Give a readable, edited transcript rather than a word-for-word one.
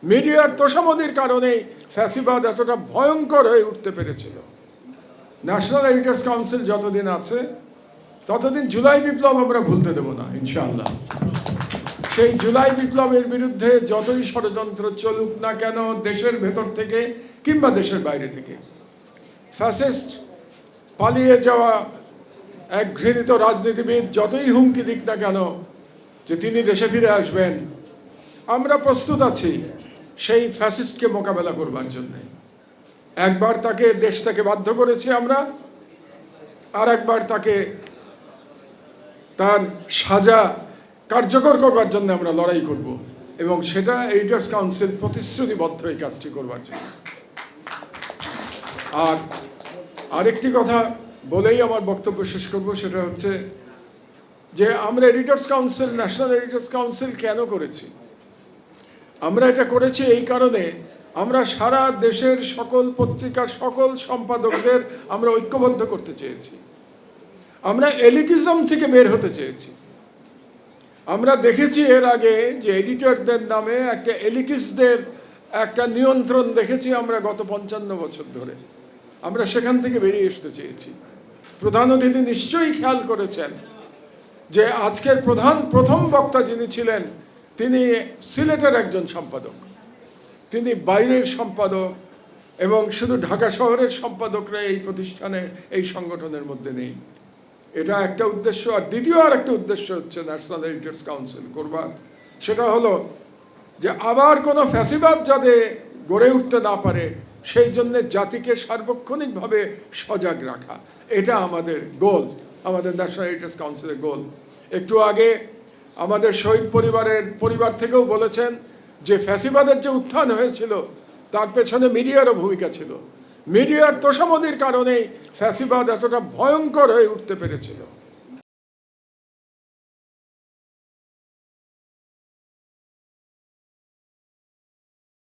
মিডিয়ার তোষামদির কারণেই ফ্যাসিবাদ এতটা ভয়ঙ্কর হয়ে উঠতে পেরেছিল। ন্যাশনাল এডিটর্স কাউন্সিল যতদিন আছে ততদিন জুলাই বিপ্লব আমরা ভুলতে দেব না ইনশাআল্লাহ। সেই জুলাই বিপ্লবের বিরুদ্ধে যতই ষড়যন্ত্র চলুক না কেন, দেশের ভেতর থেকে কিংবা দেশের বাইরে থেকে, ফ্যাসিস্ট পালিয়ে যাওয়া এক ঘৃণিত রাজনীতিবিদ যতই হুমকি দিক না কেন যে তিনি দেশে ফিরে আসবেন, আমরা প্রস্তুত আছি সেই ফ্যাসিস্টকে মোকাবেলা করবার জন্য। একবার তাকে দেশ থেকে বাধ্য করেছি আমরা, আর একবার তাকে তার সাজা কার্যকর করবার জন্য আমরা লড়াই করব, এবং সেটা এডিটর্স কাউন্সিল প্রতিশ্রুতিবদ্ধ এই কাজটি করবার জন্য। আর আরেকটি কথা বলেই আমার বক্তব্য শেষ করব, সেটা হচ্ছে যে আমরা editors council, national editors council কেন করেছি? আমরা এটা করেছি এই কারণে, আমরা সারা দেশের সকল পত্রিকার সকল সম্পাদকদের আমরা ঐক্যবদ্ধ করতে চেয়েছি। আমরা এলিটিজম থেকে বের হতে চেয়েছি। আমরা দেখেছি এর আগে যে এডিটরদের নামে একটা এলিটিস্টদের একটা নিয়ন্ত্রণ দেখেছি আমরা গত 55 বছর ধরে। আমরা সেখান থেকে বেরিয়ে আসতে চেয়েছি। প্রধান অতিথি নিশ্চয়ই খেয়াল করেছেন যে আজকের প্রথম বক্তা যিনি ছিলেন তিনি সিলেটের একজন সম্পাদক, তিনি বাইরের সম্পাদক, এবং শুধু ঢাকা শহরের সম্পাদকরা এই প্রতিষ্ঠানে, এই সংগঠনের মধ্যে নেই। এটা একটা উদ্দেশ্য। আর দ্বিতীয় আর একটা উদ্দেশ্য হচ্ছে ন্যাশনাল এডিটর্স কাউন্সিল করবার, সেটা হলো যে আবার কোনো ফ্যাসিবাদ যাতে গড়ে উঠতে না পারে সেই জন্য জাতিকে সার্বক্ষণিকভাবে সজাগ রাখা, এটা আমাদের গোল, আমাদের ন্যাশনাল এডিটর্স কাউন্সিলের গোল। একটু আগে আমাদের শহীদ পরিবার থেকেও বলেছেন যে ফ্যাসিবাদের যে উত্থান হয়েছিল তার পেছনে মিডিয়ারও ভূমিকা ছিল। মিডিয়ার তোষামদির কারণেই ফ্যাসিবাদ এতটা ভয়ঙ্কর হয়ে উঠতে পেরেছিল।